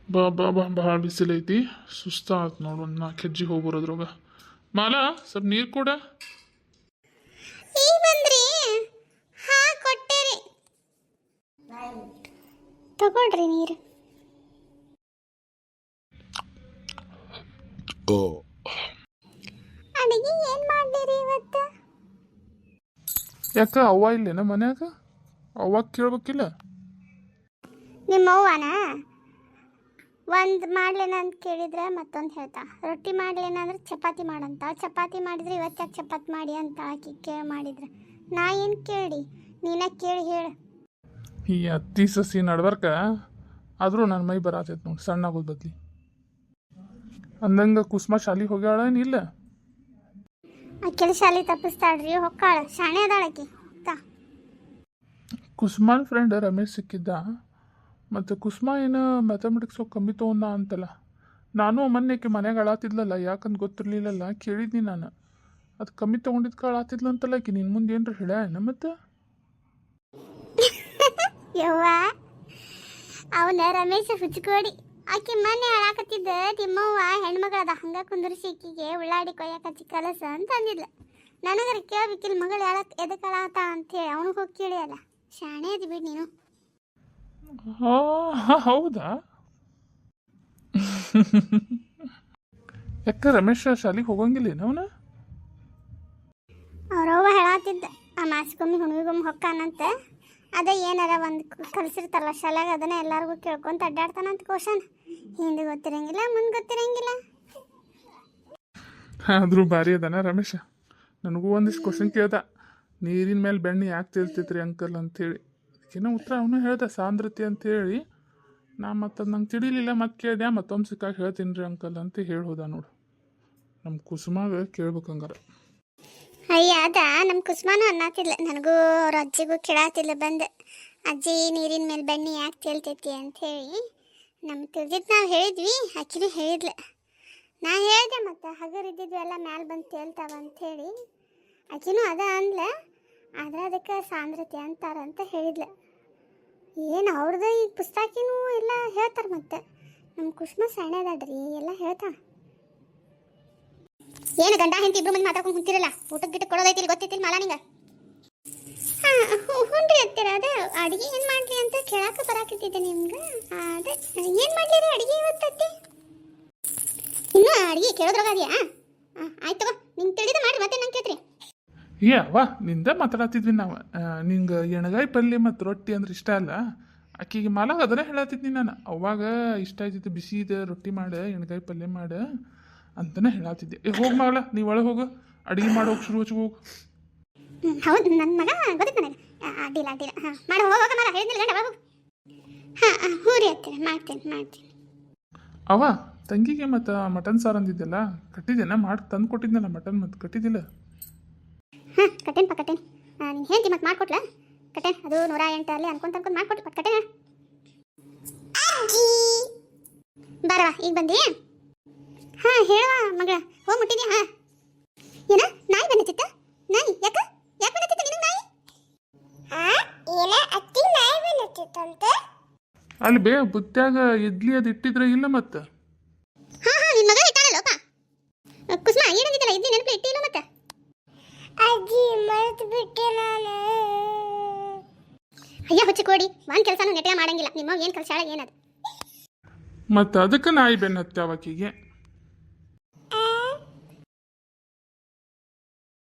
ಬಾ ಬಾ ಬಾ ಭಾಳ ಬಿಸಿಲೈತಿ ಸುಸ್ತಾತ್ ನೋಡು ಒಂದು 4 ಹೆಜ್ಜೆ ಹೋಗಿ ಬರೋದ್ರಾಗ. ಮಾಲಾ ಸ್ವಲ್ಪ ನೀರು ಕೊಡ. ಈಗ ಬಂದ್ರಿ? ಹಾ ಕೊಟ್ಟೇರಿ. ತಗೊಳ್ರಿ ನೀರು. ಅಡಿಗೆ ಏನ್ ಮಾಡಿರಿ ಇವತ್ತು? ಯಾಕ ಅವ್ವ ಇಲ್ಲೇನ ಮನ್ಯಾಗ? ಅವ್ವ ಕೇಳ್ಬೇಕಿಲ್ಲ? ನಿಮ್ಮ ಅವ್ವನ ಒಂದು ಮಾಡ್ಲೇನ ಅಂತ ಕೇಳಿದ್ರೆ ಮತ್ತೊಂದು ಹೇಳ್ತಾ, ರೊಟ್ಟಿ ಮಾಡ್ಲೇನ ಅಂದ್ರೆ ಚಪಾತಿ ಮಾಡಂತ. ಚಪಾತಿ ಮಾಡಿದ್ರೆ ಇವತ್ತು ಯಾಕೆ ಚಪಾತಿ ಮಾಡಿ ಅಂತ ಆಕಿ ಮಾಡಿದ್ರೆ ನಾ ಏನು ಕೇಳಿ? ನೀನ ಕೇಳಿ ಹೇಳು. ಈ ಅತ್ತಿ ಸಸಿ ನಡ್ಬರ್ಕ ಆದರೂ ನನ್ನ ಮೈ ಬರತೈತೆ ನೋಡಿ, ಸಣ್ಣ ಆಗೋದು ಬದ್ಲಿ. ಅಂದಂಗೆ ಕುಸುಮ ಶಾಲಿಗೆ ಹೋಗ್ಯಾಳ ಏನಿಲ್ಲ? ಆಕೆಲ್ ಶಾಲೆ ತಪ್ಪಿಸ್ತಾಳ್ರಿ, ಹೊಕ್ಕಾಳ. ಶಾಣೆ ಅದಾಳಕಿ ಹೋಗ್ತಾ. ಕುಸುಮಾನ್ ಫ್ರೆಂಡ್ ರಮೇಶ್ ಸಿಕ್ಕಿದ್ದ. ಮತ್ತು ಕುಸುಮ ಏನು ಮ್ಯಾಥಮೆಟಿಕ್ಸ್ ಕಮ್ಮಿ ತೊಗೊಂಡ ಅಂತಲ್ಲ. ನಾನು ಮೊನ್ನೆಕ್ಕೆ ಮನೆಗೆ ಅಳಾತಿದ್ಲಲ್ಲ, ಯಾಕಂತ ಗೊತ್ತಿರಲಿಲ್ಲಲ್ಲ, ಕೇಳಿದ್ನಿ ನಾನು. ಅದು ಕಮ್ಮಿ ತೊಗೊಂಡಿದ್ಕೆ ಅಳಾತಿದ್ಲ ಅಂತಲ್ಲ ಆಕಿ. ನಿನ್ನ ಮುಂದೆ ಏನರ ಹೇಳ್ಯಾನ ಮತ್ತೆ? ಯವ್ವ ಅವನ ರಮೇಶ ಹುಚ್ಕೋಡಿ. ಆಕಿ ಮನೆ ಹಾಳಾಕತ್ತಿದ್ದ ತಿಮ್ಮವ್ವ ಹೆಣ್ಮಗಳದ ಹಂಗ ಕುಂದರ್ಸಿ ಆಕಿಗೆ ಉಳ್ಳಾಡಿ ಕೊಯ್ಯಾಕ ಹಚ್ಚಿ ಕಲಸ ಅಂತ ಅಂದಿದ್ಲ. ನನಗರ ಕೇಳ್ಬೇಕಿಲ್ಲ ಮಗಳು ಎದಕ್ಕೆ ಅಳಾತ ಅಂತೇಳಿ. ಅವನಿಗೆ ಹೋಗಿ ಕೇಳಿಯಲ್ಲ. ಶಾಣೆ ಅದಿ ಬಿಡಿ ನೀನು. ಹೌದಾ? ಯಾಕ ರಮೇಶ್ ಶಾಲಿಗೆ ಹೋಗಂಗಿಲ್ಲ ಅವನ? ಅವ್ರವ್ವ ಹೇಳಾತಿದ್ದ ಆ ಮಾಸಿಗೊಮ್ಮೆ ಹುಣ್ಣಿಗೊಮ್ಮೆ ಹೊಕ್ಕಾನಂತ. ಅದೇ ಏನಾರ ಒಂದು ಕಲಿಸಿರ್ತಾರಲ್ಲ ಶಾಲೆಗ, ಅದನ್ನ ಎಲ್ಲರಿಗೂ ಕೇಳ್ಕೊಂತ ಅಡ್ಡಾಡ್ತಾನಂತ ಕ್ವಶನ್. ಹಿಂದೆ ಗೊತ್ತಿರಂಗಿಲ್ಲ, ಮುಂದೆ ಗೊತ್ತಿರಂಗಿಲ್ಲ. ಆದರೂ ಭಾರಿ ಅದಾನ ರಮೇಶ. ನನಗೂ ಒಂದಿಷ್ಟು ಕ್ವಶನ್ ಕೇಳ್ದ, ನೀರಿನ ಮೇಲೆ ಬೆಣ್ಣೆ ಯಾಕೆ ತೇಲ್ತೈತ್ರಿ ಅಂಕಲ್ ಅಂಥೇಳಿ. ಅದಕ್ಕೇನೋ ಉತ್ತರ ಅವನು ಹೇಳ್ದ, ಸಾಂದ್ರತೆ ಅಂತೇಳಿ. ನಾ ಮತ್ತು ನಂಗೆ ತಿಳಿಲಿಲ್ಲ, ಮತ್ತೆ ಕೇಳ್ದೆ. ಮತ್ತೊಮ್ಮೆ ಸಿಕ್ಕಾಗ ಹೇಳ್ತೀನಿ ರೀ ಅಂಕಲ್ ಅಂತ ಹೇಳ್ಬೋದ ನೋಡು. ನಮ್ಮ ಕುಸುಮಾಗ ಕೇಳ್ಬೇಕಂಗಾರ. ಅಯ್ಯ ಅದ ನಮ್ಮ ಕುಸುಮಾನು ಅನ್ನತ್ತಿಲ್ಲ. ನನಗೂ ಅವ್ರ ಅಜ್ಜಿಗೂ ಕೇಳಾತಿಲ್ಲ ಬಂದು, ಅಜ್ಜಿ ನೀರಿನ ಮೇಲೆ ಬೆಣ್ಣೆ ಯಾಕೆ ತೇಲ್ತೈತಿ ಅಂಥೇಳಿ. ನಮ್ಗೆ ತಿಳಿದಿದ್ದು ನಾವು ಹೇಳಿದ್ವಿ, ಆಕಿನೂ ಹೇಳಿದ್ಲ. ನಾ ಹೇಳಿದೆ ಮತ್ತು ಹಗರಿದ್ದಿದ್ವಿ ಎಲ್ಲ ಮ್ಯಾಲೆ ಬಂದು ತೇಲ್ತಾವ ಅಂಥೇಳಿ. ಆಕಿನೂ ಅದ ಅಂದ್ಲ. ಆದರೆ ಅದಕ್ಕೆ ಸಾಂದ್ರತೆ ಅಂತಾರಂತ ಹೇಳಿದ್ಲ. ಏನು ಅವ್ರದ್ದು ಈ ಪುಸ್ತಕಿನೂ ಎಲ್ಲ ಹೇಳ್ತಾರೆ. ಮತ್ತು ನಮ್ಮ ಕುಸುಮ ಸಣ್ಣದಾಡ್ರಿ ಎಲ್ಲ ಹೇಳ್ತಾಳೆ. ಏನು ಗಂಡ ಹೆಂಡತಿ ಇಬ್ರು ಮಂದಿ ಮಾತಾಡ್ಕೊಂಡು ಕುಂತಿರಲ್ಲ, ಊಟಕ್ಕೆ ಗಿಟ್ಟಕ್ಕೆ ಕೊಡೋದೈತಿ ಗೊತ್ತೈತಿಲ್ಲ ಮಾಲಾ ನಿಂಗೆ? ಹಾಂ ಹ್ಞೂ ಹತ್ತಿರ ಅದೇ ಅಡುಗೆ ಏನು ಮಾಡಲಿ ಅಂತ ಕೇಳಕ್ಕೆ ಬರಾಕತ್ತಿದ್ದೆ ನಿಮ್ಗೆ. ಅದೇ ಏನು ಮಾಡಲಿ ರೀ ಅಡುಗೆ ಇವತ್ತತ್ತಿ? ಇನ್ನೂ ಅಡುಗೆ ಕೇಳೋದ್ರಾಗ ಹಾಂ ಆಯ್ತು ತಗೋ, ನಿಂಗೆ ತಿಳಿದ ಮಾಡಿ ಮತ್ತೆ ನಂಗೆ ಕೇಳ್ತ್ರಿ. ಅವ್ವ ನಿಂದ ಮಾತಾಡತ್ತಿದ್ವಿ ನಾವು. ನಿಂಗೆ ಎಣ್ಗಾಯಿ ಪಲ್ಯ ಮತ್ತು ರೊಟ್ಟಿ ಅಂದ್ರೆ ಇಷ್ಟ ಅಲ್ಲ. ಆಕಿಗೆ ಮಾಲಾಗ ಅದನ್ನೇ ಹೇಳತ್ತಿದ್ನಿ ನಾನು. ಅವಾಗ ಇಷ್ಟ ಆಯ್ತಿತ್ತು, ಬಿಸಿ ಇದೆ ರೊಟ್ಟಿ ಮಾಡು, ಎಣ್ಗಾಯಿ ಪಲ್ಯ ಮಾಡು ಅಂತಲೇ ಹೇಳತ್ತಿದ್ದೆ. ಹೋಗಿ ಮಗಳ, ನೀವು ಒಳಗೆ ಹೋಗು, ಅಡುಗೆ ಮಾಡೋಕೆ ಶುರು ಹಚ್ಚಿ ಹೋಗು. ಹೌದು ನನ್ನ ಮಗ ಗೊತ್ತಿತ್ತು ನನಗೆ. ಅಡ್ಡಿಲ್ಲ ಅಡ್ಡಿಲ್ಲ. ಹಾಂ ಮಾಡಿ ಹೋಗ ಮರ ಹೇಳಿದ್ನಿಲ್ಲ ಗಂಡ ಹೋಗು. ಹಾಂ ಹ್ಞೂ ರೀ ಹತ್ತಿರ ಮಾಡ್ತೀನಿ. ಅವ ತಂಗಿಗೆ ಮತ್ತು ಮಟನ್ ಸಾರು ಅಂದಿದ್ದೆಲ್ಲ ಕಟ್ಟಿದ್ದೇನ? ಮಾಡಿ ತಂದು ಕೊಟ್ಟಿದ್ನಲ್ಲ ಮಟನ್, ಮತ್ತು ಕಟ್ಟಿದ್ದಿಲ್ಲ? ಹಾಂ ಕಟ್ಟೇನಿ. ನೀನು ಹೇಳ್ತಿ ಮತ್ತೆ ಮಾಡಿಕೊಟ್ಲ ಕಟ್ಟೇನಿ. ಅದು 108 ಅಲ್ಲಿ ಅನ್ಕೊಂತ ಮಾಡಿಕೊಟ್ಟು ಮತ್ತೆ ಕಟ್ಟೇನ. ಬರವಾ ಈಗ ಬಂದಿ? ಹಾಂ ಹೇಳುವ ಮಗಳ, ಹೋಗಿ ಮುಟ್ಟಿದ್ಯಾ? ಹಾಂ ಏನ ನಾಯಿ ಬಂದಿತ್ತ? ನಾಯಿ ಯಾಕೆ ಬಂದಿತ್ತ ನಿನಗೆ ನಾಯಿ? ಏನ ಅತ್ತಿ ನಾಯಿ ಬಂದಿತ್ತಂತೆ? ಅಲ್ಲಿ ಬೇ ಬುತ್ತ್ಯಾಗ ಇಡ್ಲಿ ಅದು ಇಟ್ಟಿದ್ರೆ ಇಲ್ಲ ಮತ್ತೆ? ಹಾಂ ನಿನ್ನ ಮಗ ಇಟ್ಟಾನಲ್ಲಪ್ಪ. ಕುಸುಮ ಏನಂದಿದ್ದಲ್ಲ ಇಡ್ಲಿ ನೆನಪು ಇಟ್ಟಿಲ್ಲ ಮತ್ತೆ? ಅಜ್ಜಿ ಮರೆತು ಬಿಟ್ಟೆ ನಾನು. ಅಯ್ಯ ಹುಚ್ಚಿ ಕೋಡಿ, ಒಂದು ಕೆಲಸನೂ ನೆಟ್ಟಗೆ ಮಾಡಂಗಿಲ್ಲ. ನಿಮ್ಮ ಏನು ಕಲ್ಸಾಳ ಏನದು? ಮತ್ತು ಅದಕ್ಕೆ ನಾಯಿ ಬೆನ್ನತ್ತೆ ಅವಕಿಗೆ.